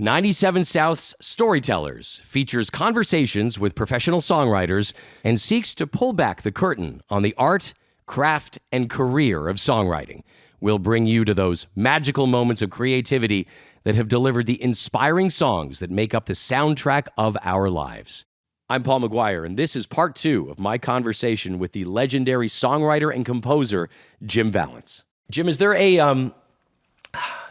97 South's Storytellers features conversations with professional songwriters and seeks to pull back the curtain on the art, craft, and career of songwriting. We'll bring you to those magical moments of creativity that have delivered the inspiring songs that make up the soundtrack of our lives. I'm Paul McGuire, and this is part 2 of my conversation with the legendary songwriter and composer, Jim Vallance. Jim, is there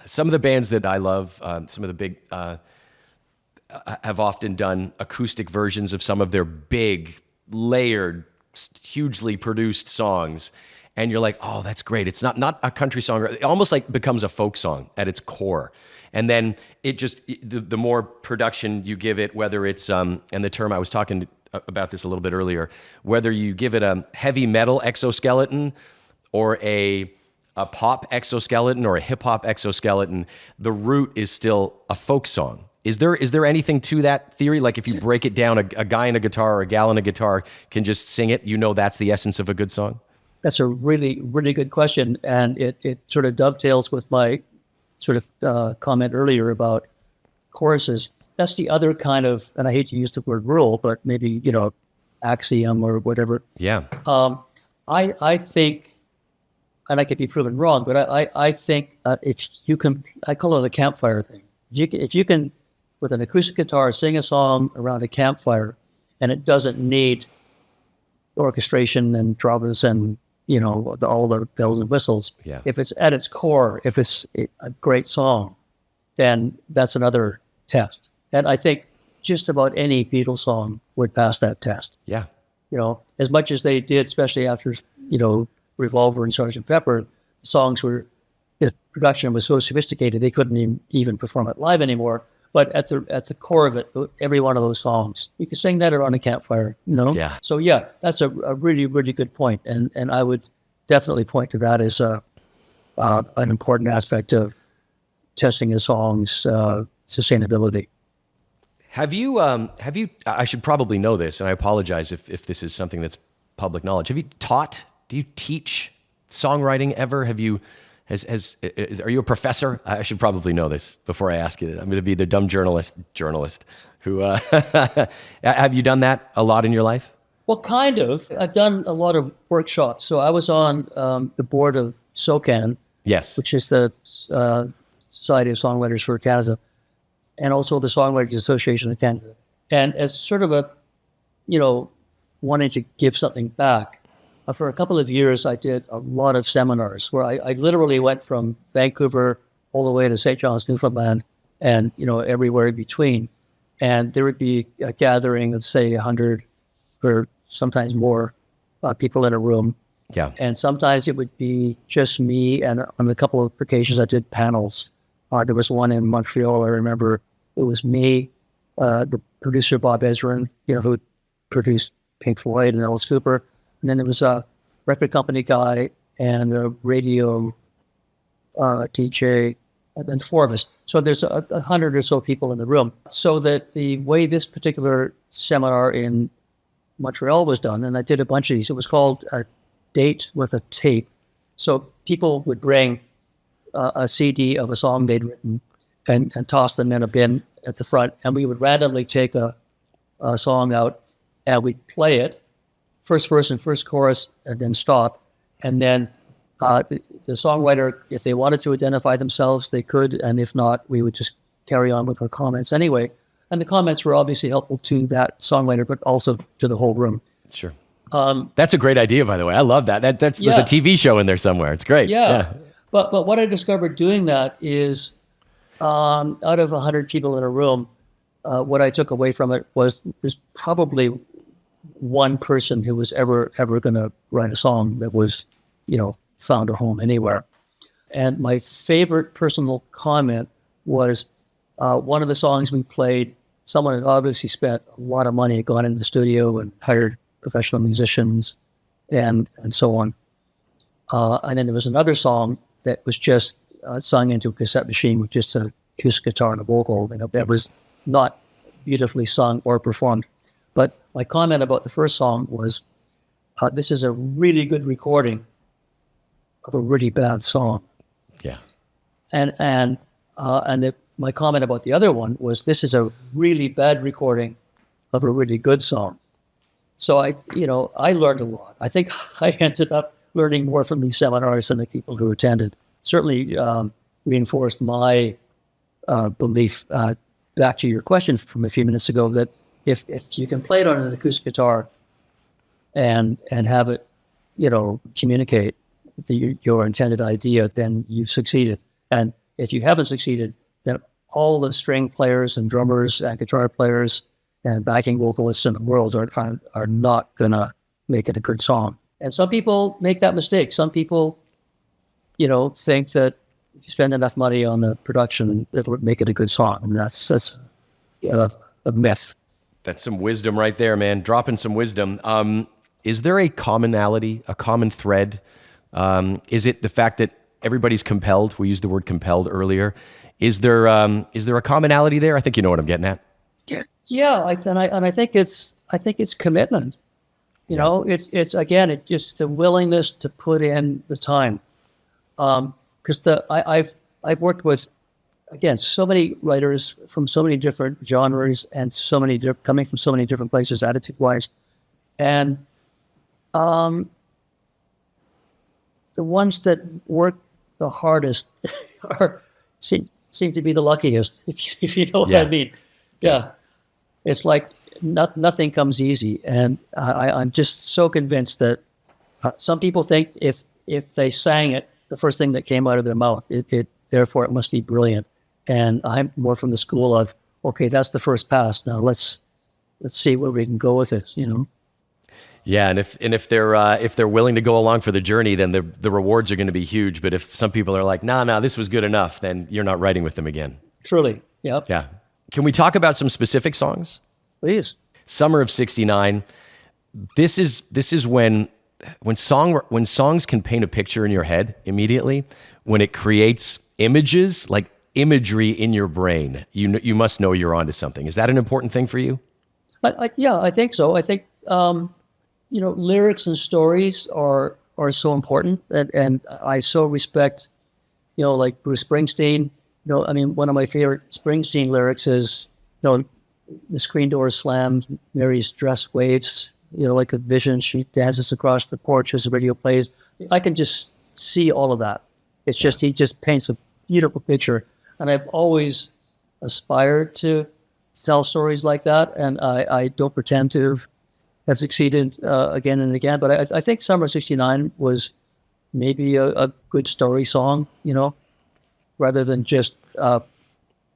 some of the bands that I love, some of the big, have often done acoustic versions of some of their big, layered, hugely produced songs. And you're like, oh, that's great. It's not a country song. It almost like becomes a folk song at its core. And then it just, the more production you give it, whether it's, and the term I was talking about this a little bit earlier, whether you give it a heavy metal exoskeleton or a pop exoskeleton or a hip hop exoskeleton, the root is still a folk song. Is there anything to that theory? Like if you break it down, a guy in a guitar or a gal in a guitar can just sing it, that's the essence of a good song? That's a really, really good question. And it sort of dovetails with my sort of comment earlier about choruses. That's the other kind of, and I hate to use the word rule, but maybe, axiom or whatever. Yeah. I think, and I could be proven wrong, but I think if you can, I call it a campfire thing. If you can, with an acoustic guitar, sing a song around a campfire, and it doesn't need orchestration and drums and all the bells and whistles. Yeah. If it's at its core, if it's a great song, then that's another test. And I think just about any Beatles song would pass that test. Yeah. As much as they did, especially after Revolver and Sgt. Pepper, the production was so sophisticated they couldn't even perform it live anymore. But at the core of it, every one of those songs, you could sing that around a campfire, Yeah. So yeah, that's a really, really good point. And I would definitely point to that as an important aspect of testing a song's sustainability. Have you, I should probably know this, and I apologize if this is something that's public knowledge. Do you teach songwriting ever? Are you a professor? I should probably know this before I ask you this. I'm going to be the dumb journalist who, have you done that a lot in your life? Well, kind of. I've done a lot of workshops. So I was on the board of SOCAN. Yes. Which is the Society of Songwriters for Canada, and also the Songwriters Association of Canada. And as sort of wanting to give something back, for a couple of years, I did a lot of seminars where I literally went from Vancouver all the way to St. John's, Newfoundland, and everywhere in between. And there would be a gathering of, say, 100 or sometimes more people in a room. Yeah. And sometimes it would be just me, and on a couple of occasions I did panels. There was one in Montreal, I remember. It was me, the producer Bob Ezrin, who produced Pink Floyd and Alice Cooper. And then there was a record company guy and a radio DJ, and then 4 of us. So there's 100 or so people in the room. So that the way this particular seminar in Montreal was done, and I did a bunch of these, it was called a date with a tape. So people would bring a CD of a song they'd written and toss them in a bin at the front, and we would randomly take a song out and we'd play it, first verse and first chorus, and then stop. And then the songwriter, if they wanted to identify themselves, they could. And if not, we would just carry on with our comments anyway. And the comments were obviously helpful to that songwriter, but also to the whole room. Sure. That's a great idea, by the way. I love that. There's a TV show in there somewhere. It's great. Yeah. But what I discovered doing that is out of 100 people in a room, what I took away from it was there's probably one person who was ever going to write a song that was, found a home anywhere. And my favorite personal comment was one of the songs we played, someone had obviously spent a lot of money, had gone in the studio and hired professional musicians and so on. And then there was another song that was just sung into a cassette machine with just an acoustic guitar and a vocal. That was not beautifully sung or performed. But my comment about the first song was, this is a really good recording of a really bad song. Yeah. And my comment about the other one was this is a really bad recording of a really good song. So I learned a lot. I think I ended up learning more from these seminars than the people who attended. Certainly reinforced my belief, back to your question from a few minutes ago, that if you can play it on an acoustic guitar and have it, communicate your intended idea, then you've succeeded. And if you haven't succeeded, then all the string players and drummers and guitar players and backing vocalists in the world are not going to make it a good song. And some people make that mistake. Some people, think that if you spend enough money on the production, it'll make it a good song. And that's a myth. That's some wisdom right there, man. Dropping some wisdom. Is there a commonality, a common thread? Is it the fact that everybody's compelled? We used the word compelled earlier. Is there a commonality there? I think you know what I'm getting at. Yeah, I think it's commitment. It's again, it's just the willingness to put in the time. Because I've worked with, again, so many writers from so many different genres and coming from so many different places, attitude-wise, and the ones that work the hardest seem to be the luckiest, if you know what I mean. Yeah. It's like nothing comes easy. And I'm just so convinced that some people think if they sang it, the first thing that came out of their mouth, therefore it must be brilliant. And I'm more from the school of, okay, that's the first pass. Now let's see where we can go with it, Yeah, and if they're willing to go along for the journey, then the rewards are going to be huge. But if some people are like, nah, this was good enough, then you're not writing with them again. Truly, yep. Yeah. Can we talk about some specific songs? Please. Summer of '69. This is when songs can paint a picture in your head immediately, when it creates images, like imagery in your brain. You must know you're onto something. Is that an important thing for you? I think so. I think lyrics and stories are so important, and I so respect, like Bruce Springsteen. One of my favorite Springsteen lyrics is, the screen door slams, Mary's dress waves, like a vision. She dances across the porch as the radio plays. I can just see all of that. It's just, he just paints a beautiful picture. And I've always aspired to tell stories like that. And I don't pretend to have succeeded again and again. But I think Summer of '69 was maybe a good story song, rather than just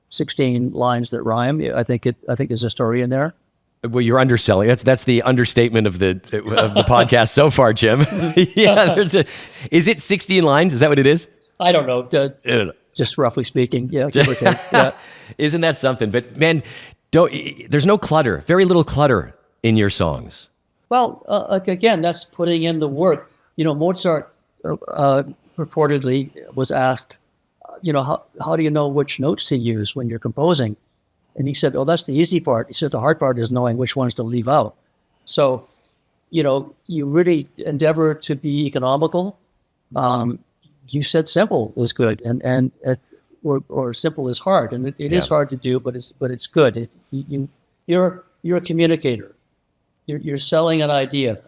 16 lines that rhyme. I think there's a story in there. Well, you're underselling. That's the understatement of the podcast so far, Jim. Yeah, is it 16 lines? Is that what it is? I don't know. Just roughly speaking, yeah, give or take. Yeah. Isn't that something? But man, there's no clutter. Very little clutter in your songs. Well, again, that's putting in the work. Mozart reportedly was asked, how do you know which notes to use when you're composing? And he said, that's the easy part. He said, the hard part is knowing which ones to leave out. So, you really endeavor to be economical. You said simple is good, or simple is hard, and it is hard to do, but it's good. You're a communicator. You're selling an idea.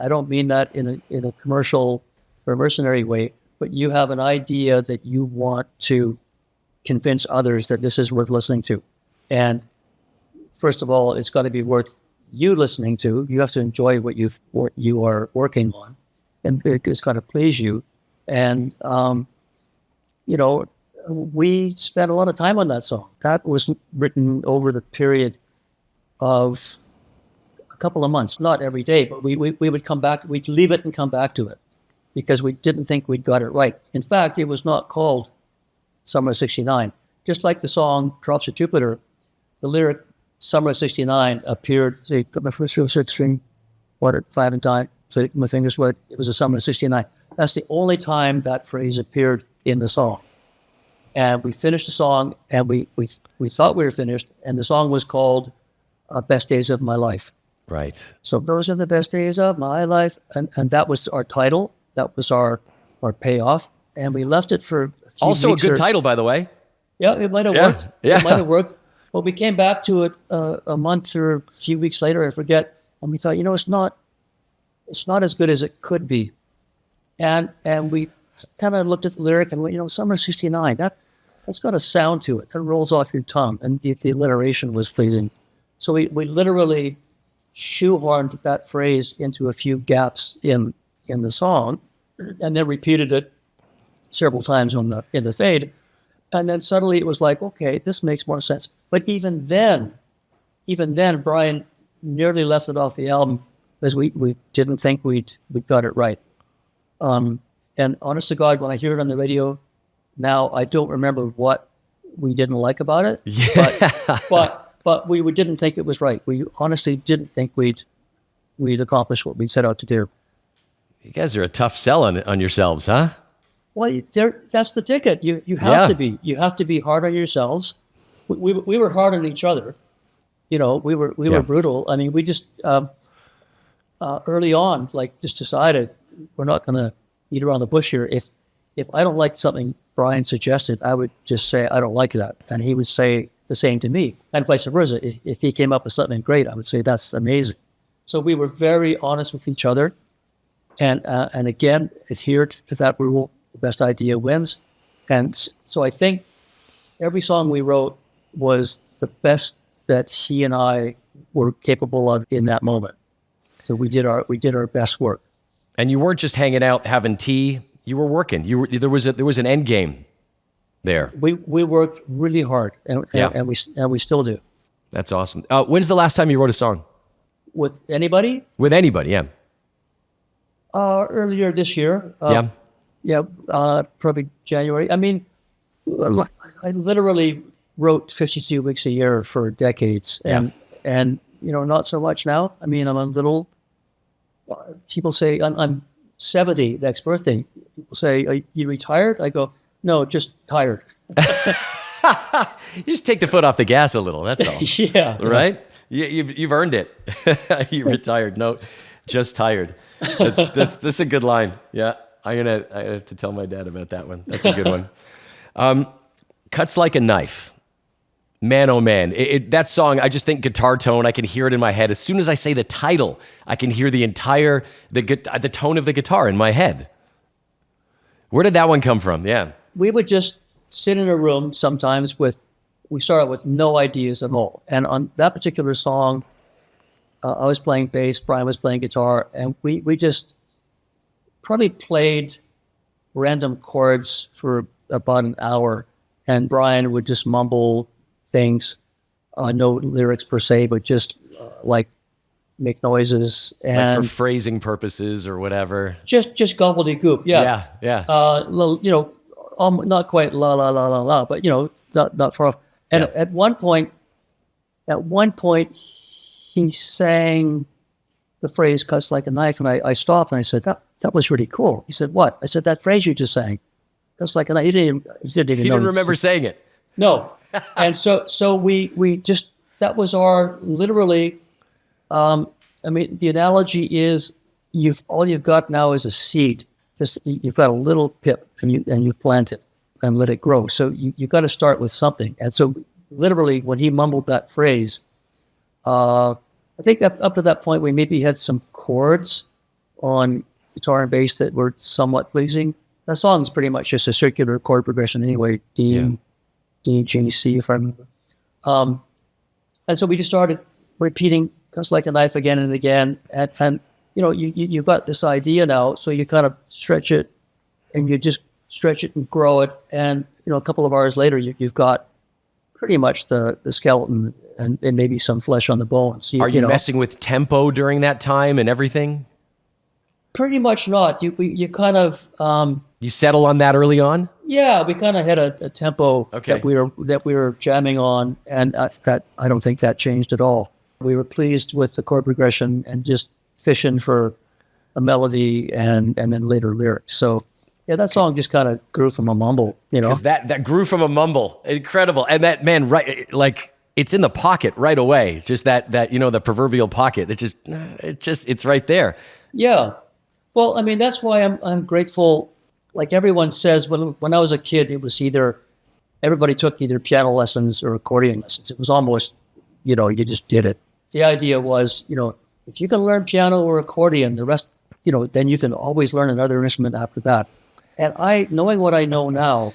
I don't mean that in a commercial or mercenary way, but you have an idea that you want to convince others that this is worth listening to. And first of all, it's got to be worth you listening to. You have to enjoy what you are working on, and it's got to please you. And we spent a lot of time on that song. That was written over the period of a couple of months, not every day, but we would come back. We'd leave it and come back to it because we didn't think we'd got it right. In fact, it was not called Summer of '69. Just like the song Drops of Jupiter, the lyric Summer of '69 appeared, say, got my first real six string, water 5 in time, so my fingers wet. It was a Summer of '69. That's the only time that phrase appeared in the song. And we finished the song, and we thought we were finished, and the song was called Best Days of My Life. Right. So those are the best days of my life. And that was our title. That was our payoff. And we left it for a few also weeks. A good title, by the way. Yeah, it might have Yeah, worked. yeah. It might have worked. But we came back to it a month or a few weeks later, I forget, and we thought, it's not as good as it could be. And we kind of looked at the lyric and went, Summer '69, that's got a sound to it. It rolls off your tongue, and the alliteration was pleasing. So we literally shoehorned that phrase into a few gaps in the song, and then repeated it several times in the fade. And then suddenly it was like, okay, this makes more sense. But even then, Brian nearly left it off the album because we didn't think we'd got it right. And honest to God, when I hear it on the radio now, I don't remember what we didn't like about it. Yeah. But we didn't think it was right. We honestly didn't think we'd accomplished what we set out to do. You guys are a tough sell on yourselves, huh? Well, that's the ticket. You have Yeah. to be. You have to be hard on yourselves. We were hard on each other. We were Yeah. brutal. I mean, we just early on, like, just decided we're not going to beat around the bush here. If I don't like something Brian suggested, I would just say I don't like that, and he would say the same to me, and vice versa. If he came up with something great, I would say that's amazing. So we were very honest with each other, and again adhered to that rule. The best idea wins. And so I think every song we wrote was the best that he and I were capable of in that moment. So we did our best work. And you weren't just hanging out having tea. You were working. There was an end game there. We worked really hard, and we still do. That's awesome. When's the last time you wrote a song With anybody? with anybody? Yeah. Earlier this year. Yeah. Yeah, probably January. I mean, I literally wrote 52 weeks a year for decades, and not so much now. I mean, I'm a little. People say I'm 70 next birthday. People say, "Are you retired?" I go, "No, just tired." You just take the foot off the gas a little. That's all. Yeah. Right? You've earned it. You retired. No, just tired. That's a good line. Yeah. I have to tell my dad about that one. That's a good one. Cuts Like a Knife. Man, oh man. That song, I just think guitar tone, I can hear it in my head. As soon as I say the title, I can hear the tone of the guitar in my head. Where did that one come from? Yeah. We would just sit in a room sometimes we started with no ideas at all. And on that particular song, I was playing bass, Brian was playing guitar, and we just probably played random chords for about an hour, and Brian would just mumble things, no lyrics per se, but just like make noises and Like for phrasing purposes or whatever. just gobbledygook. Yeah. Yeah. Not quite la la la la la, but not far off. And Yeah. at one point, he sang the phrase "cuts like a knife," and I stopped and I said, "That was really cool." He said, "What?" I said, "That phrase you just sang, cuts like a knife." He didn't even He know. didn't remember saying it. No, and so we just that was our literally. I mean, the analogy is all you've got now is a seed. Just you've got a little pip, and you plant it and let it grow. So you got to start with something. And so literally, when he mumbled that phrase, I think up to that point we maybe had some chords on guitar and bass that were somewhat pleasing. That song's pretty much just a circular chord progression anyway. D, G, C, if I remember. And so we just started repeating "cuts like a knife" again and again. And you've got this idea now, so you kind of stretch it, and you just stretch it and grow it. And a couple of hours later, you've got pretty much the skeleton and maybe some flesh on the bones. Are you messing with tempo during that time and everything? Pretty much not. You kind of You settle on that early on? yeah. We kind of had a tempo Okay. that we were jamming on, and that I don't think that changed at all. We were pleased with the chord progression and just fishing for a melody and then later lyrics. So yeah, that song just kind of grew from a mumble. Because that grew from a mumble. Incredible. And that, man, right, like, it's in the pocket right away. Just that the proverbial pocket. It's right there. Yeah. Well, I mean, that's why I'm grateful. Like everyone says, when I was a kid, it was either everybody took either piano lessons or accordion lessons. It was almost, you just did it. The idea was, if you can learn piano or accordion, the rest, then you can always learn another instrument after that. And knowing what I know now,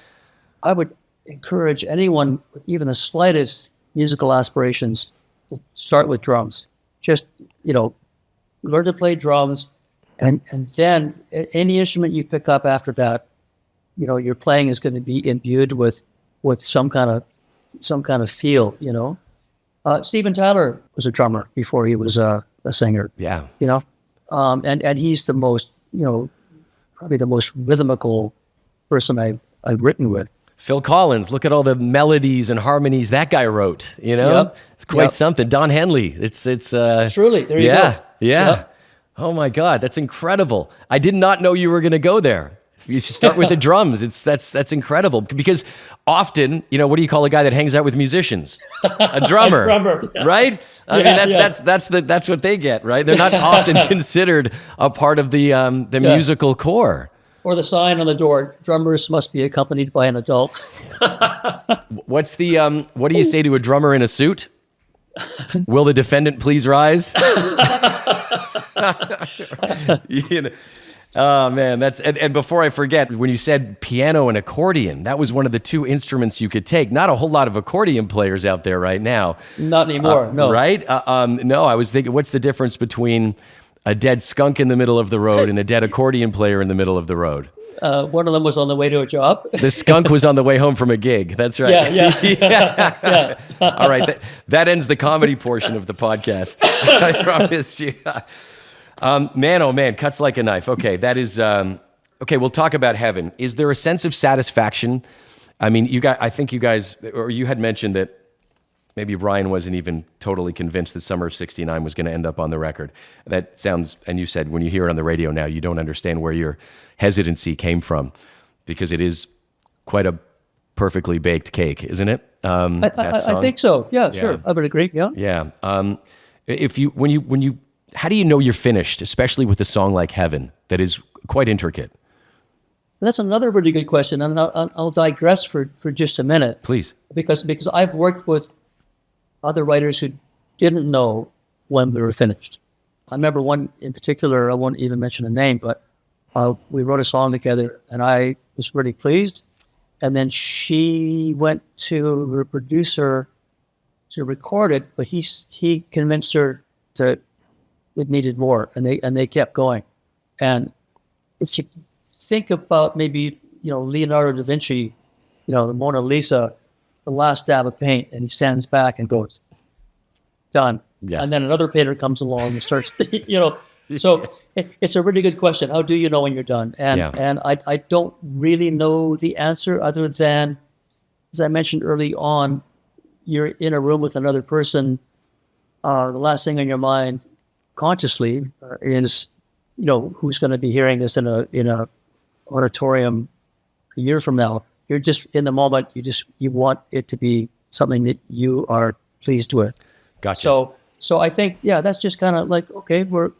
I would encourage anyone with even the slightest musical aspirations to start with drums. Just, learn to play drums, and then any instrument you pick up after that, your playing is going to be imbued with some kind of feel. Steven Tyler was a drummer before he was a singer. Yeah. And he's the most, probably the most rhythmical person I've written with. Phil Collins, look at all the melodies and harmonies that guy wrote, Yep. It's quite Yep. something. Don Henley, it's Truly, there you go. yeah. Yep. Oh my God, that's incredible. I did not know you were going to go there. You should start with the drums. That's incredible, because often, what do you call a guy that hangs out with musicians? A drummer, Yeah. right? I mean, that's what they get, right? They're not often considered a part of the musical core. Or the sign on the door: drummers must be accompanied by an adult. What do you say to a drummer in a suit? Will the defendant please rise? Oh man, and before I forget, when you said piano and accordion, that was one of the two instruments you could take. Not a whole lot of accordion players out there right now. Not anymore, no. Right? No, I was thinking, what's the difference between a dead skunk in the middle of the road and a dead accordion player in the middle of the road? One of them was on the way to a job. The skunk was on the way home from a gig. That's right. Yeah. All right. That ends the comedy portion of the podcast. I promise you. Man, oh man, cuts like a knife. Okay, that is, okay, we'll talk about heaven. Is there a sense of satisfaction? I mean, I think you guys, or you had mentioned that maybe Brian wasn't even totally convinced that Summer of '69 was going to end up on the record. That sounds, and you said when you hear it on the radio now, you don't understand where your hesitancy came from, because it is quite a perfectly baked cake, isn't it? I think so. Yeah, sure. I would agree. Yeah. Yeah. When you, how do you know you're finished, especially with a song like Heaven that is quite intricate? That's another really good question, and I'll digress for just a minute. Please. Because I've worked with other writers who didn't know when we were finished. I remember one in particular, I won't even mention a name, but we wrote a song together, and I was really pleased. And then she went to her producer to record it, but he convinced her that it needed more, and they kept going. And if you think about maybe Leonardo da Vinci, the Mona Lisa, the last dab of paint, and he stands back and goes, done. Yeah. And then another painter comes along and starts, So it's a really good question. How do you know when you're done? And I don't really know the answer, other than, as I mentioned early on, you're in a room with another person. The last thing on your mind consciously is, who's going to be hearing this in a auditorium a year from now. You're just in the moment. You want it to be something that you are pleased with. Gotcha. So I think, that's just kind of like, okay, we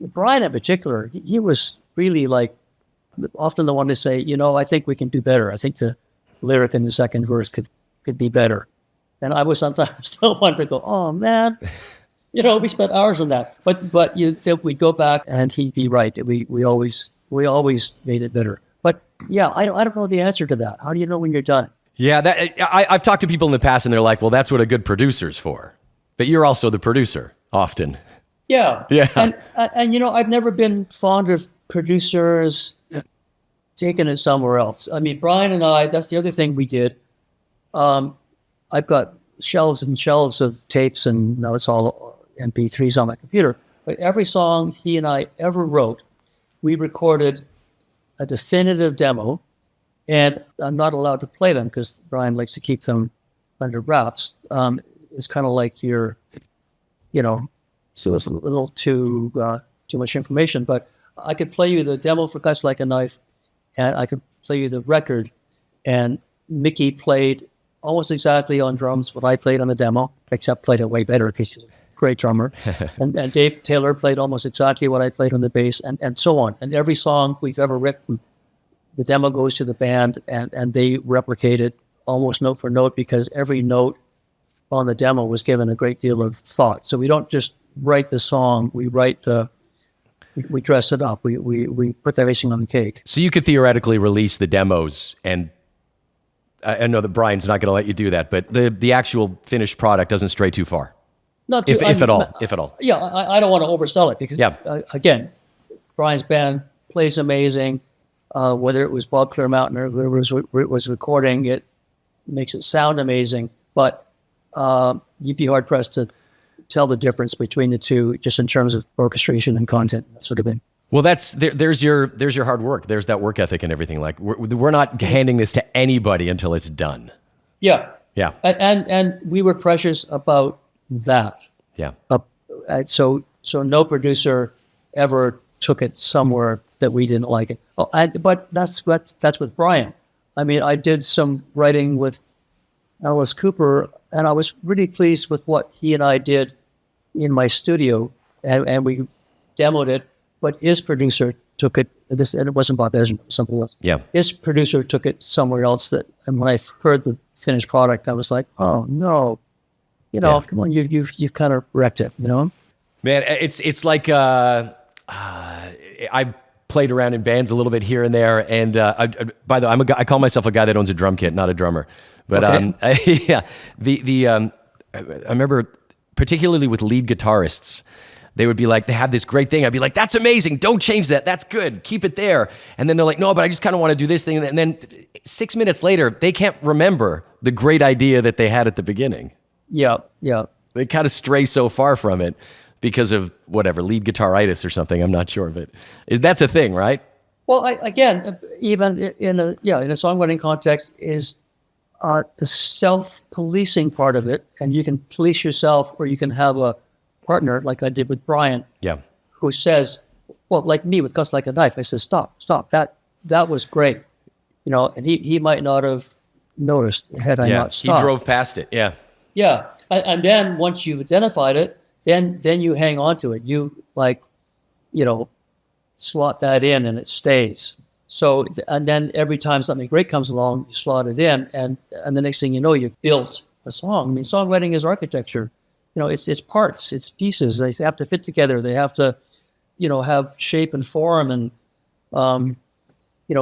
Brian in particular, he was really like often the one to say, I think we can do better. I think the lyric in the second verse could be better. And I was sometimes the one to go, oh man, we spent hours on that. But you think we'd go back and he'd be right. We always made it better. But I don't know the answer to that. How do you know when you're done? Yeah, I've talked to people in the past, and they're like, well, that's what a good producer's for. But you're also the producer often. Yeah. And I've never been fond of producers taking it somewhere else. I mean, Brian and I, that's the other thing we did. I've got shelves and shelves of tapes, and now it's all MP3s on my computer. But every song he and I ever wrote, we recorded a definitive demo, and I'm not allowed to play them because Brian likes to keep them under wraps. It's kind of like so it's a little too much information, but I could play you the demo for Cuts Like a Knife, and I could play you the record, and Mickey played almost exactly on drums what I played on the demo, except played it way better because he's a great drummer. and Dave Taylor played almost exactly what I played on the bass, and so on. And every song we've ever written, the demo goes to the band, and they replicate it almost note for note, because every note on the demo was given a great deal of thought. So we don't just write the song; we dress it up. We put the icing on the cake. So you could theoretically release the demos, and I know that Brian's not going to let you do that, but the actual finished product doesn't stray too far. Not too, if at all. Yeah, I don't want to oversell it, because again, Brian's band plays amazing. Whether it was Bob Clearmountain or whoever was recording it, makes it sound amazing. But you'd be hard pressed to tell the difference between the two, just in terms of orchestration and content, that sort of thing. Well, there's your hard work. There's that work ethic and everything. Like we're not handing this to anybody until it's done. Yeah. Yeah. And we were precious about that. Yeah. So no producer ever took it somewhere that we didn't like it. But that's with Brian. I mean, I did some writing with Alice Cooper, and I was really pleased with what he and I did in my studio, and we demoed it. But his producer took it. And it wasn't Bob Ezrin, it was something else. Yeah. His producer took it somewhere else. And when I heard the finished product, I was like, oh no, come on, you've kind of wrecked it, Man, it's like I played around in bands a little bit here and there, and by the way, I call myself a guy that owns a drum kit, not a drummer. But okay. I remember particularly with lead guitarists, they would be like, they had this great thing. I'd be like, that's amazing. Don't change that. That's good. Keep it there. And then they're like, no, but I just kind of want to do this thing. And then 6 minutes later, they can't remember the great idea that they had at the beginning. Yeah. They kind of stray so far from it because of whatever, lead guitaritis or something. I'm not sure of it. That's a thing, right? Well, again, even in a songwriting context, is the self-policing part of it, and you can police yourself, or you can have a partner, like I did with Brian, who says, well, like me with Cuts Like a Knife, I said, stop, that was great, and he might not have noticed had I not stopped. He drove past it, yeah, and then once you've identified it, then you hang on to it, you slot that in, and it stays. So, and then every time something great comes along, you slot it in, and the next thing you know, you've built a song. I mean, songwriting is architecture. It's parts, it's pieces. They have to fit together. They have to, have shape and form, and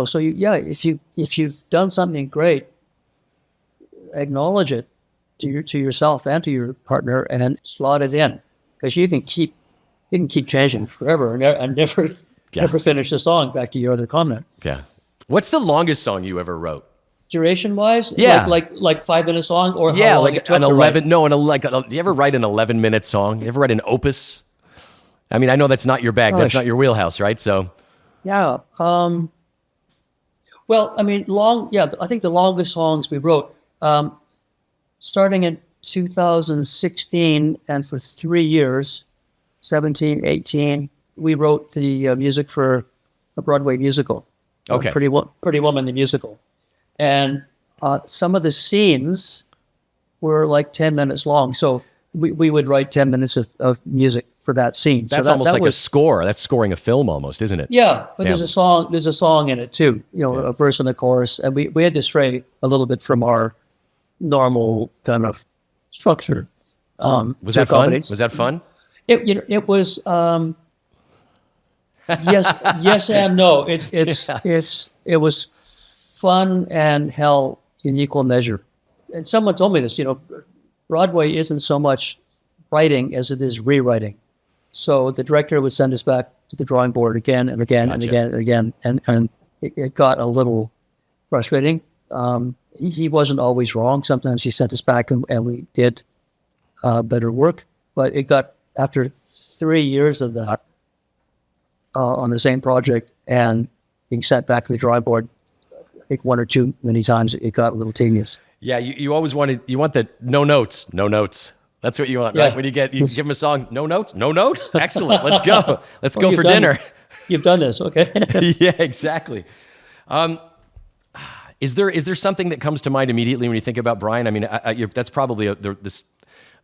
So if you've done something great, acknowledge it to yourself and to your partner, and slot it in, because you can keep changing forever and never finish the song. Back to your other comment. Yeah. What's the longest song you ever wrote? Duration wise? Yeah. Like 5-minute song, or yeah, how long like it took an to 11. write? No, you ever write an 11-minute song? You ever write an opus? I mean, I know that's not your bag. That's not your wheelhouse, right? So. Yeah. Well, I mean, I think the longest songs we wrote, starting in 2016, and for 3 years, 17, 18, we wrote the music for a Broadway musical. Okay. Pretty Woman, the musical. And some of the scenes were like 10 minutes long. So we would write 10 minutes of music for that scene. That's so almost like a score. That's scoring a film almost, isn't it? Yeah, but there's a song in it too, a verse and a chorus. And we had to stray a little bit from our normal kind of structure. Was that fun? Was that fun? It was yes and no. It was fun and hell in equal measure. And someone told me this, Broadway isn't so much writing as it is rewriting. So the director would send us back to the drawing board again and again and again and again, and it got a little frustrating. He wasn't always wrong. Sometimes he sent us back and we did better work. But it got, after 3 years of that on the same project and being sent back to the drawing board, I think one or two many times, it got a little tedious. Yeah, you always want the no notes. That's what you want, right? When you give them a song, no notes? Excellent, let's go. Let's go for dinner. You've done this, okay. Yeah, exactly. Is there something that comes to mind immediately when you think about Brian? I mean, that's probably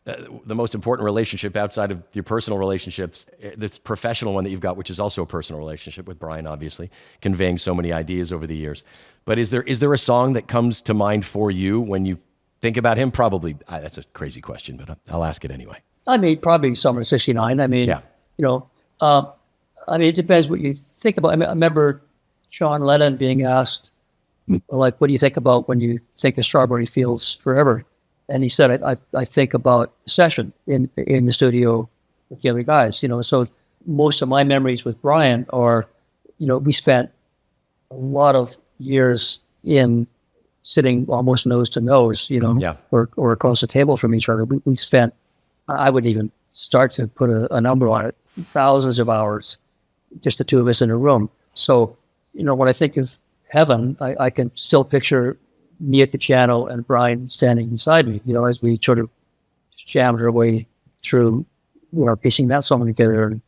the most important relationship outside of your personal relationships, this professional one that you've got, which is also a personal relationship with Brian, obviously, conveying so many ideas over the years. But is there a song that comes to mind for you when you think about him? Probably, that's a crazy question, but I'll ask it anyway. I mean, probably Summer '69. I mean, Yeah. you know, I mean, it depends what you think about. I mean, I remember John Lennon being asked, like, what do you think about when you think of Strawberry Fields Forever? And he said, I think about the session in the studio with the other guys, you know. So most of my memories with Brian are, you know, we spent a lot of years in sitting almost nose to nose, you know, Yeah. or across the table from each other. We spent, I wouldn't even start to put a number on it, thousands of hours, just the two of us in a room. So, you know, when I think of heaven, I can still picture me at the piano and Brian standing beside me, you know, as we sort of jammed our way through, you know, piecing that song together. And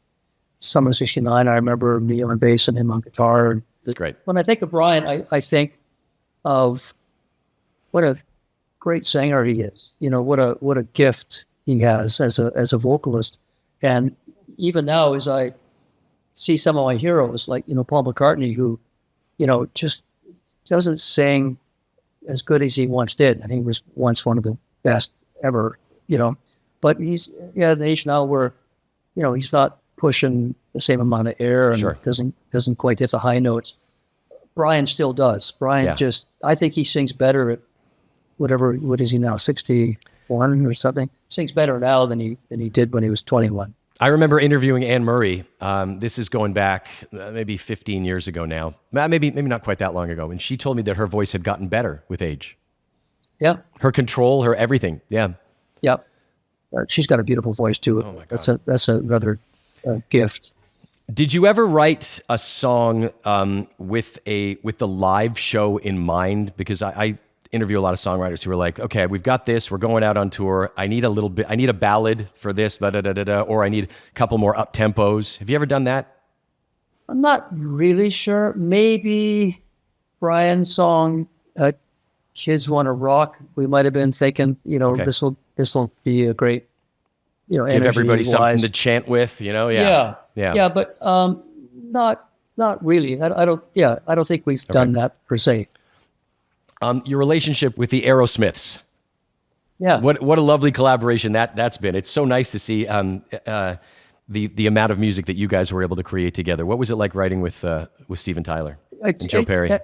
Summer '69, I remember me on bass and him on guitar. That's great. When I think of Brian, I think of what a great singer he is. You know, what a gift he has as a vocalist. And even now, as I see some of my heroes, like, you know, Paul McCartney, who, you know, just doesn't sing as good as he once did. I think he was once one of the best ever, you know. But he's at an age now where, you know, he's not pushing the same amount of air and Sure. doesn't quite hit the high notes. Brian still does. Brian Yeah. I think he sings better at what is he now, 61 or something? Sings better now than he did when he was 21. I remember interviewing Anne Murray. This is going back maybe 15 years ago now. Maybe not quite that long ago. And she told me that her voice had gotten better with age. Yeah, Her control, her everything. Yeah. yeah. She's got a beautiful voice too. Oh my God. That's another gift. Did you ever write a song with the live show in mind? Because I interview a lot of songwriters who are like, okay, we've got this, we're going out on tour. I need a ballad for this, or I need a couple more up tempos. Have you ever done that? I'm not really sure. Maybe Brian's song, "Kids Wanna Rock." We might have been thinking, you know, Okay. this will be a great, you know, Give everybody something energy-wise. to chant with, you know? Yeah. Yeah, but not really. I don't think we've done that per se. Your relationship with the Aerosmiths. Yeah. What a lovely collaboration that's been. It's so nice to see the amount of music that you guys were able to create together. What was it like writing with Steven Tyler and Joe Perry?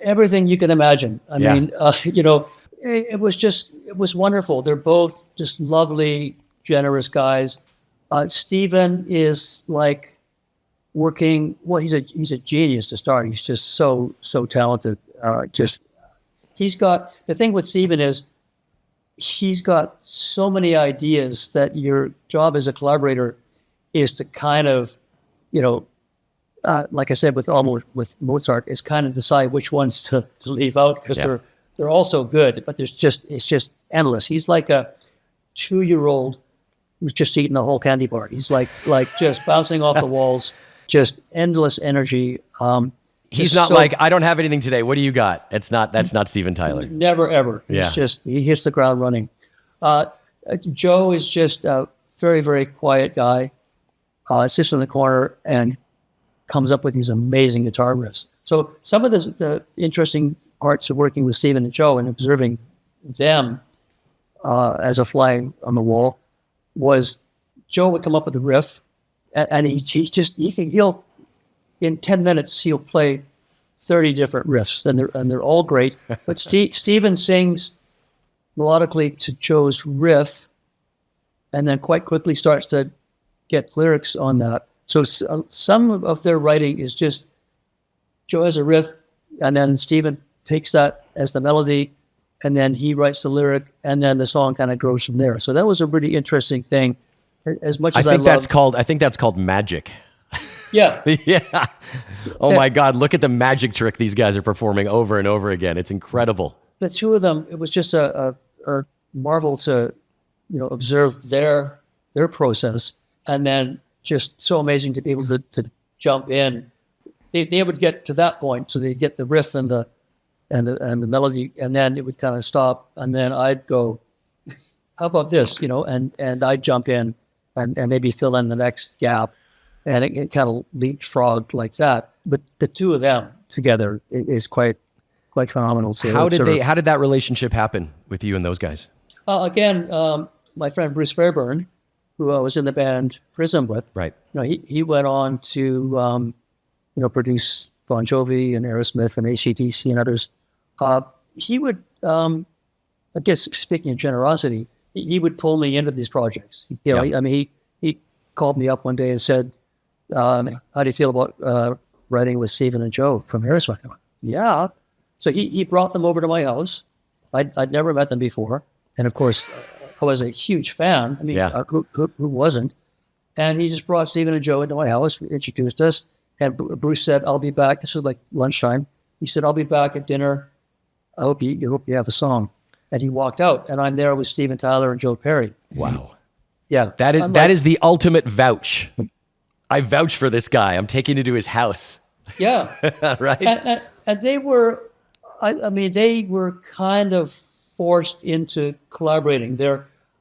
Everything you can imagine. I Yeah. mean, you know, it was wonderful. They're both just lovely, generous guys. Steven is like working. Well, he's a genius to start. He's just so talented. He's got, the thing with Steven is he's got so many ideas that your job as a collaborator is to kind of, you know, like I said, with Mozart, is kind of decide which ones to leave out because Yeah. they're all so good, but it's just endless. He's like a 2-year-old who's just eating a whole candy bar. He's like just bouncing off the walls, just endless energy. He's just not so- like, I don't have anything today. What do you got? That's not Steven Tyler. Never ever. Yeah. He hits the ground running. Joe is just a very, very quiet guy. Sits in the corner and comes up with these amazing guitar riffs. So some of the interesting parts of working with Steven and Joe and observing them as a fly on the wall was Joe would come up with a riff, and he'll in 10 minutes he'll play 30 different riffs, and they're all great. But Steven sings melodically to Joe's riff, and then quite quickly starts to get lyrics on that. So some of their writing is just Joe has a riff, and then Steven takes that as the melody, and then he writes the lyric, and then the song kind of grows from there. So that was a really interesting thing. As much as I think that's called magic. yeah, Yeah. Oh my God, look at the magic trick these guys are performing over and over again. It's incredible. the two of them, it was just a marvel to, you know, observe their process, and then just so amazing to be able to jump in. They would get to that point, so they'd get the riff and the melody, and then it would kind of stop, and then I'd go, how about this, and I jump in and maybe fill in the next gap, and it kind of leapfrogged like that. But the two of them together is quite phenomenal. So How did that relationship happen with you and those guys? Again, my friend Bruce Fairburn, who I was in the band Prism with, Right. He went on to produce Bon Jovi and Aerosmith and AC/DC and others. He would, I guess, speaking of generosity, he would pull me into these projects. He called me up one day and said, "How do you feel about writing with Stephen and Joe from Aerosmith?" I went, "Yeah." So he brought them over to my house. I'd never met them before, and of course, I was a huge fan. I mean, who wasn't? And he just brought Stephen and Joe into my house, introduced us, and Bruce said, "I'll be back." This was like lunchtime. He said, "I'll be back at dinner. I hope you have a song." And he walked out, and I'm there with Steven Tyler and Joe Perry. Wow. Yeah. That is the ultimate vouch. I vouch for this guy. I'm taking you to his house. Yeah. Right? And they were, they were kind of forced into collaborating.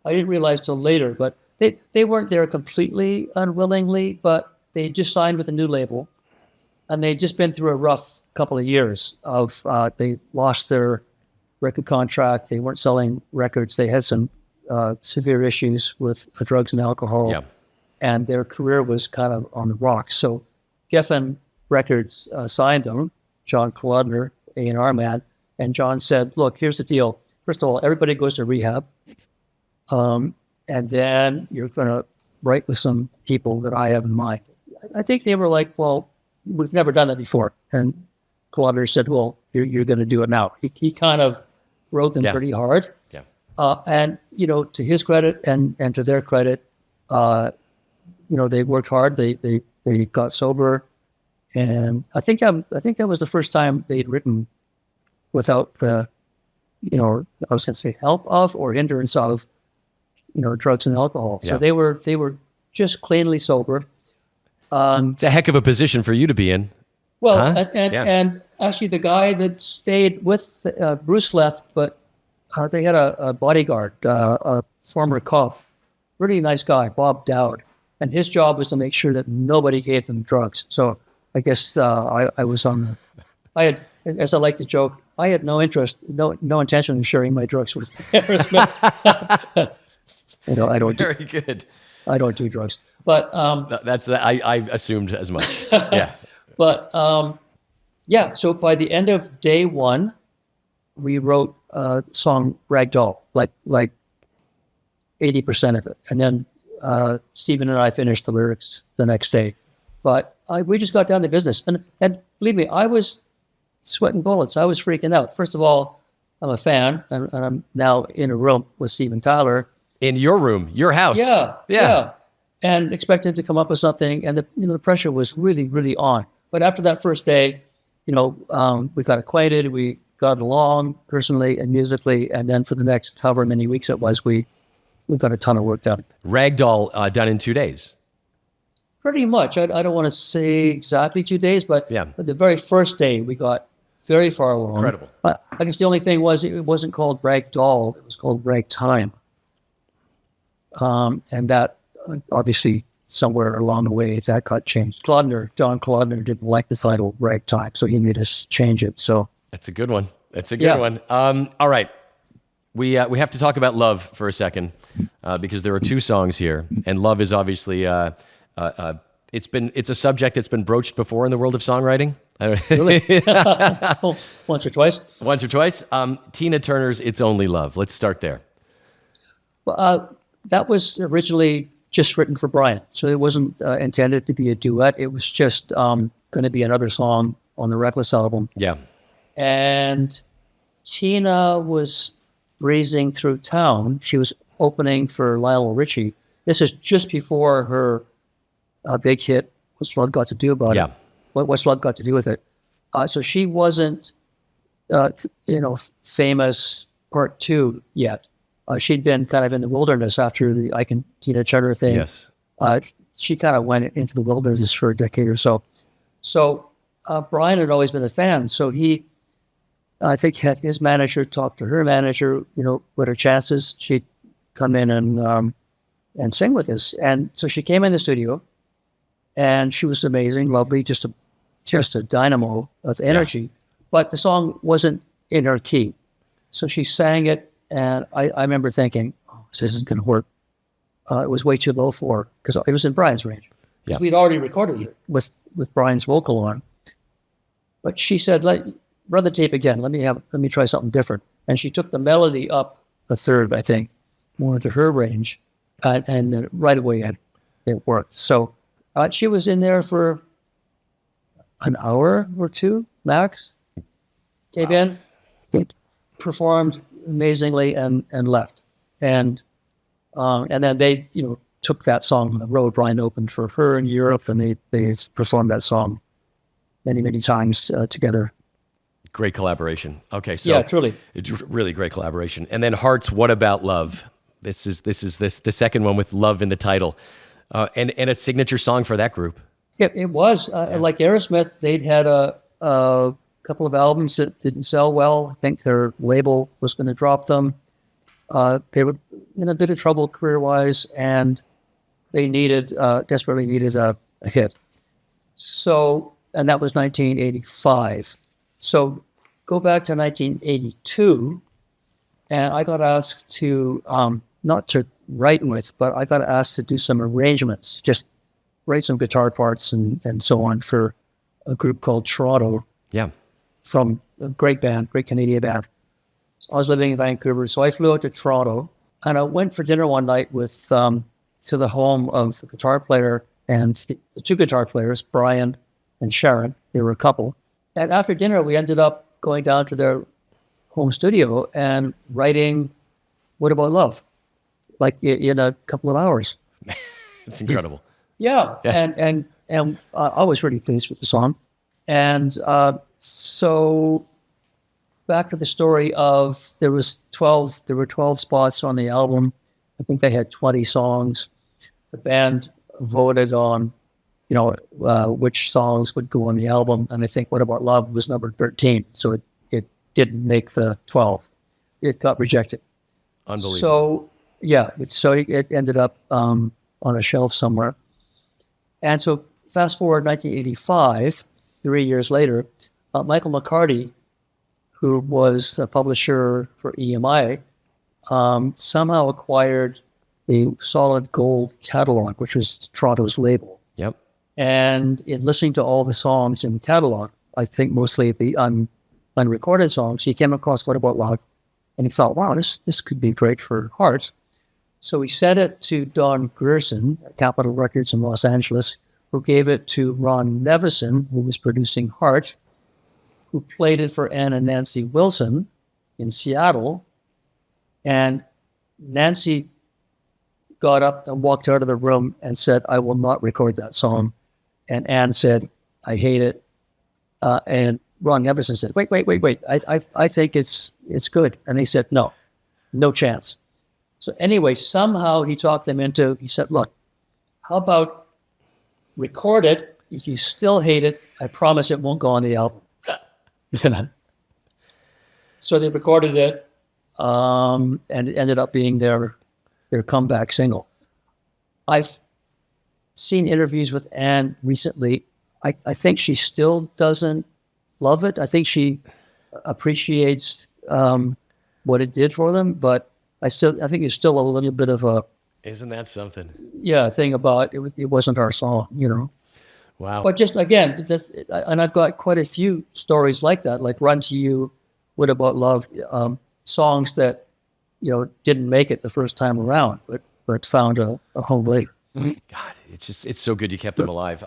I didn't realize till later, but they weren't there completely unwillingly, but they just signed with a new label, and they'd just been through a rough couple of years of, they lost their record contract. They weren't selling records. They had some severe issues with drugs and alcohol, and their career was kind of on the rocks. So Geffen Records signed them, John Kalodner, A&R man, and John said, "Look, here's the deal. First of all, everybody goes to rehab, and then you're going to write with some people that I have in mind." I think they were like, "Well, we've never done that before." And Kalodner said, "Well, you're going to do it now." He kind of wrote them pretty hard. Yeah. And, to his credit and to their credit, they worked hard. They got sober. And I think that was the first time they'd written without the, I was going to say help of or hindrance of, drugs and alcohol. So they were just cleanly sober. It's a heck of a position for you to be in. Well, and actually the guy that stayed with Bruce left, but they had a bodyguard, a former cop, really nice guy, Bob Dowd, and his job was to make sure that nobody gave them drugs. So I guess I was on I had, as I like to joke, I had no interest, no intention of sharing my drugs with Aerosmith. I don't. Very good. I don't do drugs, but I assumed as much. Yeah. But so by the end of day one, we wrote a song Ragdoll, like 80% of it. And then Stephen and I finished the lyrics the next day. But we just got down to business. And believe me, I was sweating bullets. I was freaking out. First of all, I'm a fan, and I'm now in a room with Steven Tyler. In your room, your house. Yeah. And expected to come up with something. And the pressure was really, really on. But after that first day, we got acquainted, we got along personally and musically, and then for the next however many weeks it was, we got a ton of work done. Ragdoll done in 2 days. Pretty much. I don't want to say exactly 2 days, but the very first day we got very far along. Incredible. I guess the only thing was it wasn't called Ragdoll, it was called Ragtime. And that obviously somewhere along the way that got changed. John Kalodner didn't like the title Ragtime, so he made us change it. So that's a good one. All right. We have to talk about love for a second because there are two songs here, and love is obviously it's a subject that's been broached before in the world of songwriting. Really? Once or twice. Tina Turner's "It's Only Love." Let's start there. Well, that was originally just written for Brian, so it wasn't intended to be a duet. It was just going to be another song on the Reckless album. Yeah. And Tina was breezing through town. She was opening for Lionel Richie. This is just before her big hit, What's Love Got to Do About It? What's Love Got to Do with It? So she wasn't, famous part two yet. She'd been kind of in the wilderness after the Ike and Tina Turner thing. Yes. She kind of went into the wilderness for a decade or so. So Brian had always been a fan. So he, I think, had his manager talk to her manager, what her chances. She come in and sing with us. And so she came in the studio, and she was amazing, lovely, just a dynamo of energy. But the song wasn't in her key. So she sang it, and I remember thinking, oh, this isn't going to work. It was way too low for her, because it was in Brian's range. Because we'd already recorded it with Brian's vocal on. But she said, run the tape again. Let me try something different. And she took the melody up a third, I think, more into her range. And then right away it worked. So she was in there for an hour or two max. Came in, performed amazingly, and left. And then they took that song on the road. Brian opened for her in Europe, and they performed that song many times together. Great collaboration. Okay, so yeah, truly, it's really great collaboration. And then Heart's "What About Love." This is the second one with love in the title, and a signature song for that group. Yeah, it was like Aerosmith. They'd had a couple of albums that didn't sell well. I think their label was going to drop them. They were in a bit of trouble career-wise, and they desperately needed a hit. So, and that was 1985. So go back to 1982, and I got asked to, not to write with, but I got asked to do some arrangements, just write some guitar parts and so on for a group called Toronto. Yeah. From a great band, great Canadian band. So I was living in Vancouver, so I flew out to Toronto, and I went for dinner one night with to the home of the guitar player and the two guitar players, Brian and Sharon. They were a couple. And after dinner, we ended up going down to their home studio and writing "What About Love," like in a couple of hours. It's incredible. Yeah. And I was really pleased with the song. And so back to the story of there were 12 spots on the album. I think they had 20 songs. The band voted on, which songs would go on the album. And I think "What About Love" was number 13. So it didn't make the 12. It got rejected. Unbelievable. So, yeah. So it ended up on a shelf somewhere. And so fast forward 1985, 3 years later, Michael McCarty, who was a publisher for EMI, somehow acquired the Solid Gold catalog, which was Toronto's label. Yep. And in listening to all the songs in the catalog, I think mostly the unrecorded songs, he came across "What About Love," and he thought, wow, this could be great for Heart. So he sent it to Don Gerson at Capitol Records in Los Angeles, who gave it to Ron Nevison, who was producing Heart, who played it for Ann and Nancy Wilson in Seattle. And Nancy got up and walked out of the room and said, "I will not record that song." And Ann said, "I hate it." And Ron Nevison said, wait. I think it's good. And they said, no chance. So anyway, somehow he talked them into, he said, "Look, how about record it? If you still hate it, I promise it won't go on the album." So they recorded it, and it ended up being their comeback single. I've seen interviews with Anne recently. I think she still doesn't love it. I think she appreciates what it did for them, but I think it's still a little bit of a, isn't that something? Yeah, thing about it wasn't our song, Wow. But just again, and I've got quite a few stories like that, like "Run to You," "What About Love," songs that didn't make it the first time around, but found a home later. God, it's so good you kept them alive.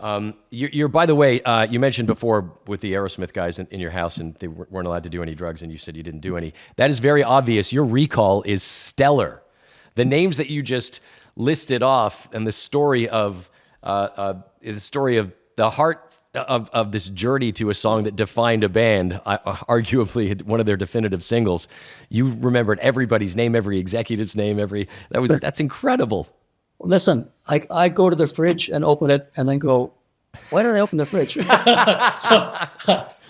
You're by the way, you mentioned before with the Aerosmith guys in your house, and they weren't allowed to do any drugs, and you said you didn't do any. That is very obvious. Your recall is stellar. The names that you just listed off, and the story of the heart of this journey to a song that defined a band, arguably one of their definitive singles. You remembered everybody's name, every executive's name, that's incredible. Listen, I go to the fridge and open it and then go, why did I open the fridge?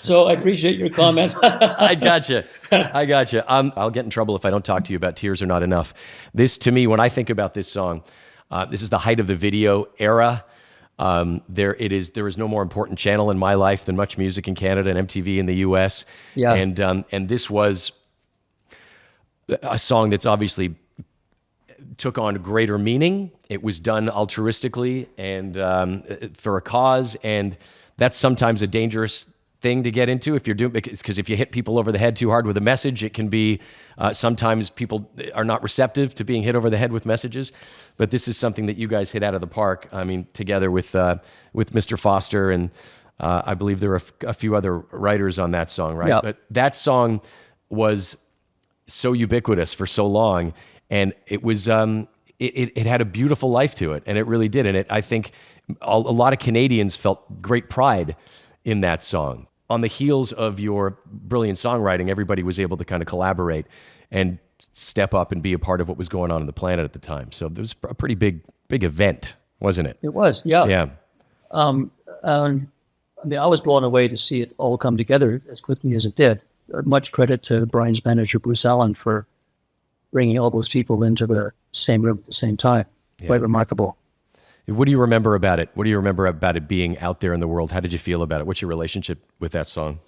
So I appreciate your comment. I gotcha. I gotcha. I'll get in trouble if I don't talk to you about Tears Are Not Enough. This, to me, when I think about this song, this is the height of the video era. There is no more important channel in my life than Much Music in Canada and MTV in the US. Yeah. And this was a song that's obviously took on greater meaning. It was done altruistically and for a cause, and that's sometimes a dangerous thing to get into if you're doing, because if you hit people over the head too hard with a message, it can be sometimes people are not receptive to being hit over the head with messages. But this is something that you guys hit out of the park. I mean, together with Mr. Foster, and I believe there are a few other writers on that song, right? Yeah. But that song was so ubiquitous for so long, and it was it had a beautiful life to it, and it really did. And I think a lot of Canadians felt great pride in that song. On the heels of your brilliant songwriting, everybody was able to kind of collaborate and step up and be a part of what was going on the planet at the time. So it was a pretty big event, wasn't it? It was, yeah. Yeah. I mean, I was blown away to see it all come together as quickly as it did. Much credit to Brian's manager, Bruce Allen, for bringing all those people into the same room at the same time. Yeah. Quite remarkable. What do you remember about it? What do you remember about it being out there in the world? How did you feel about it? What's your relationship with that song?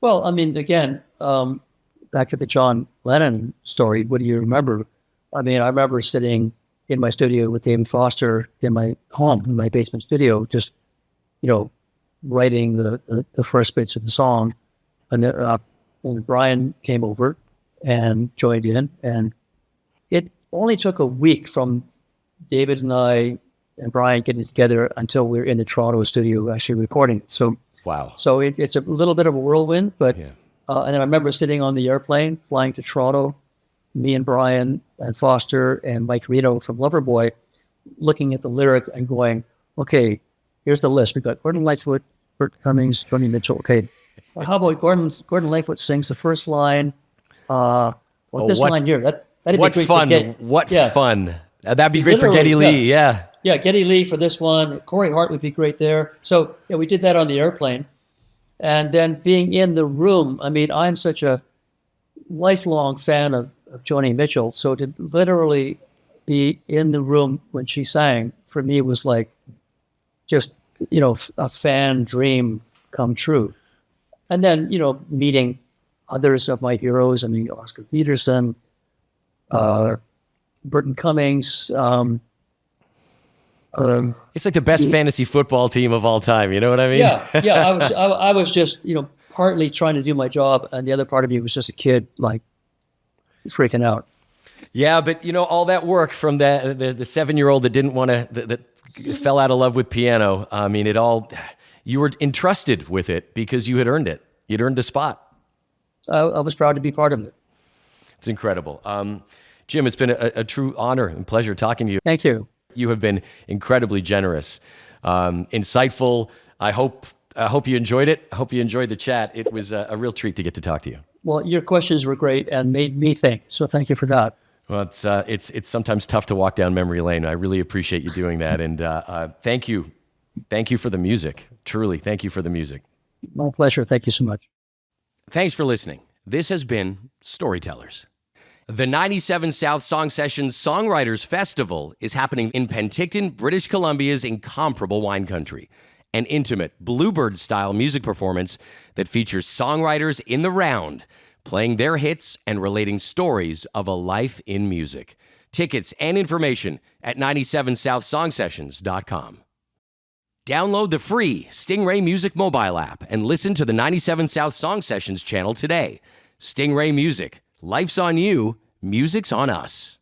Well, I mean, again, back to the John Lennon story, what do you remember? I mean, I remember sitting in my studio with David Foster in my home, in my basement studio, just, writing the first bits of the song. And Brian came over and joined in. And it only took a week from David and I and Brian getting together until we were in the Toronto studio actually recording it. So, wow. So it's a little bit of a whirlwind, but Yeah. And then I remember sitting on the airplane flying to Toronto, me and Brian and Foster and Mike Reno from Loverboy, looking at the lyric and going, okay, here's the list. We've got Gordon Lightfoot, Bert Cummings, Joni Mitchell. Okay, how about Gordon Lightfoot sings the first line? This line here, that'd What be great fun! for Geddy. What Yeah. fun! That'd be great for Literally, Geddy Lee. Yeah. Yeah, Geddy Lee for this one. Corey Hart would be great there. So yeah, we did that on the airplane. And then being in the room, I mean, I'm such a lifelong fan of Joni Mitchell. So to literally be in the room when she sang, for me, was like just, a fan dream come true. And then, meeting others of my heroes. I mean, Oscar Peterson, Burton Cummings. It's like the best fantasy football team of all time. You know what I mean? Yeah. I was just, partly trying to do my job, and the other part of me was just a kid, like freaking out. Yeah, but all that work from the 7-year-old that didn't want to, that fell out of love with piano. I mean, you were entrusted with it because you had earned it. You'd earned the spot. I was proud to be part of it. It's incredible. Jim, it's been a true honor and pleasure talking to you. Thank you. You have been incredibly generous, insightful. I hope you enjoyed it. I hope you enjoyed the chat. It was a real treat to get to talk to you. Well, your questions were great and made me think. So thank you for that. Well, it's sometimes tough to walk down memory lane. I really appreciate you doing that, and thank you for the music. Truly, thank you for the music. My pleasure. Thank you so much. Thanks for listening. This has been Storytellers. The 97 South Song Sessions Songwriters Festival is happening in Penticton, British Columbia's incomparable wine country. An intimate Bluebird-style music performance that features songwriters in the round, playing their hits and relating stories of a life in music. Tickets and information at 97southsongsessions.com. Download the free Stingray Music mobile app and listen to the 97 South Song Sessions channel today. Stingray Music. Life's on you, music's on us.